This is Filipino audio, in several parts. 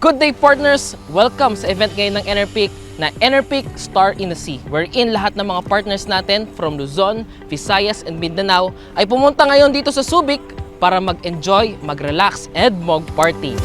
Good day partners! Welcome sa event ngayon ng Enerpeak na Enerpeak Star in the Sea, wherein lahat ng mga partners natin from Luzon, Visayas, and Mindanao ay pumunta ngayon dito sa Subic para mag-enjoy, mag-relax, and mag-party.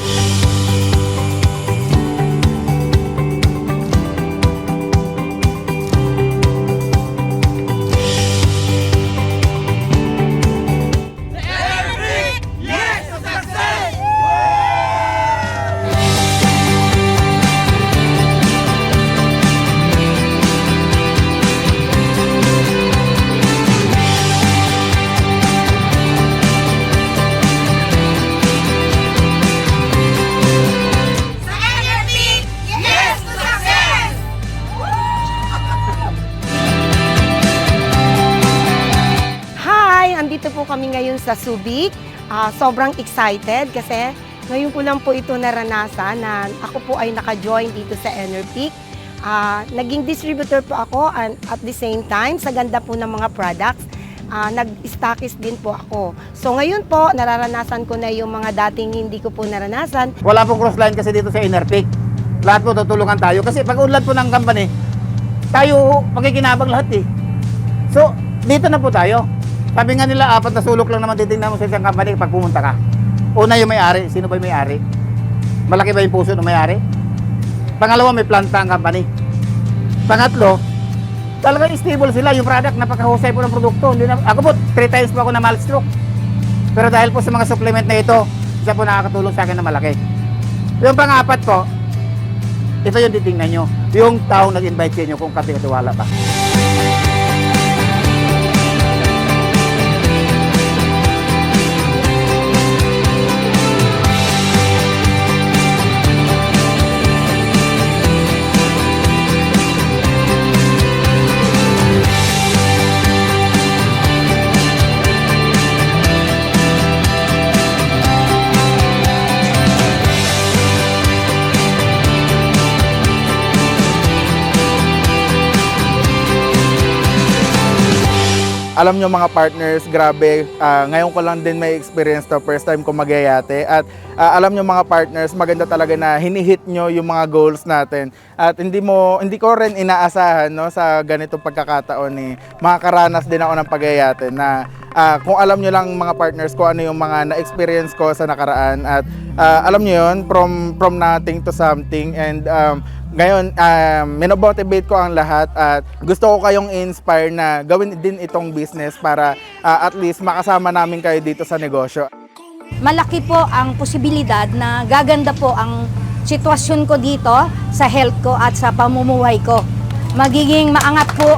Dito po kami ngayon sa Subic. Sobrang excited kasi ngayon ko lang po ito naranasan na ako po ay naka-join dito sa Enerpeak. Naging distributor po ako and at the same time, sa ganda po ng mga products, nag-stockist din po ako. So ngayon po, nararanasan ko na yung mga dating hindi ko po naranasan. Wala pong crossline kasi dito sa Enerpeak. Lahat po tutulungan tayo kasi pag unlad po ng company, tayo makikinabang lahat eh. So, dito na po tayo. Sabi nga nila, 4 na sulok lang naman titingnan mo sa isang company pag pumunta ka. Una yung may-ari. Sino ba yung may-ari? Malaki ba yung puso ng may-ari? Pangalawa, may planta ang company. Pangatlo, talagang stable sila. Yung product, napakahusay po ng produkto. Hindi na, ako po, 3 times po ako na malstroke. Pero dahil po sa mga supplement na ito, isa po nakakatulong sa akin na malaki. Yung pang-apat po, ito yung titingnan nyo. Yung taong nag-invite sa inyo kung katiwala pa. Alam nyo mga partners, grabe, ngayon ko lang din may experience to, first time ko magyayate. At alam nyo mga partners, maganda talaga na hinihit nyo yung mga goals natin. At hindi ko rin inaasahan no, sa ganitong pagkakataon makakaranas din ako ng pagyayate na kung alam nyo lang mga partners ko ano yung mga na-experience ko sa nakaraan. At alam nyo yun, from nothing to something. And ngayon, minomotivate ko ang lahat at gusto ko kayong inspire na gawin din itong business para at least makasama namin kayo dito sa negosyo. Malaki po ang posibilidad na gaganda po ang sitwasyon ko dito sa health ko at sa pamumuhay ko. Magiging maangat po.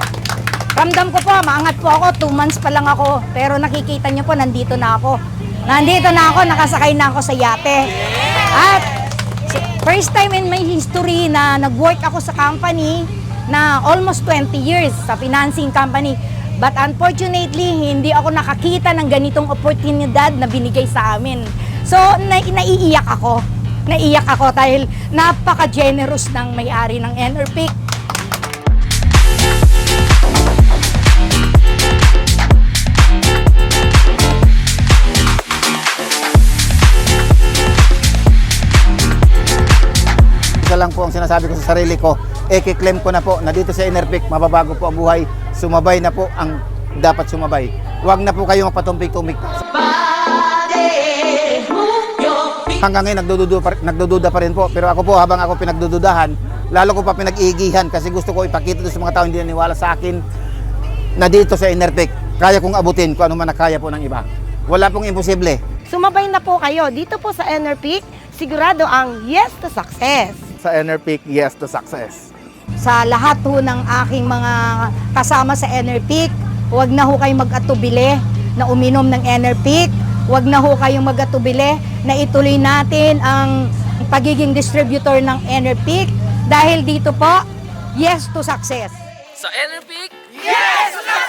Ramdam ko po, maangat po ako. 2 months pa lang ako. Pero nakikita niyo po, nandito na ako. Nandito na ako, nakasakay na ako sa yate. At first time in my history na nag-work ako sa company na almost 20 years sa financing company. But unfortunately, hindi ako nakakita ng ganitong oportunidad na binigay sa amin. So, naiiyak ako. Naiiyak ako dahil napaka-generous ng may-ari ng Enerpeak. Isa lang po ang sinasabi ko sa sarili ko, i-claim ko na po na dito sa Enerpeak, mababago po ang buhay, sumabay na po ang dapat sumabay. Huwag na po kayong magpatumpik-tumpik. Hanggang ngayon, nagdududa pa rin po. Pero ako po, habang ako pinagdududahan, lalo ko pa pinag-iigihan kasi gusto ko ipakita sa mga tao hindi naniwala sa akin na dito sa Enerpeak, kaya kong abutin kung ano man nakaya po ng iba. Wala pong imposible. Sumabay na po kayo dito po sa Enerpeak. Sigurado ang yes to success. Sa Enerpeak, yes to success. Sa lahat ho ng aking mga kasama sa Enerpeak, huwag na ho kayong mag-atubili na uminom ng Enerpeak. Huwag na ho kayong mag-atubili na ituloy natin ang pagiging distributor ng Enerpeak. Dahil dito po, yes to success. Sa Enerpeak, Yes to success!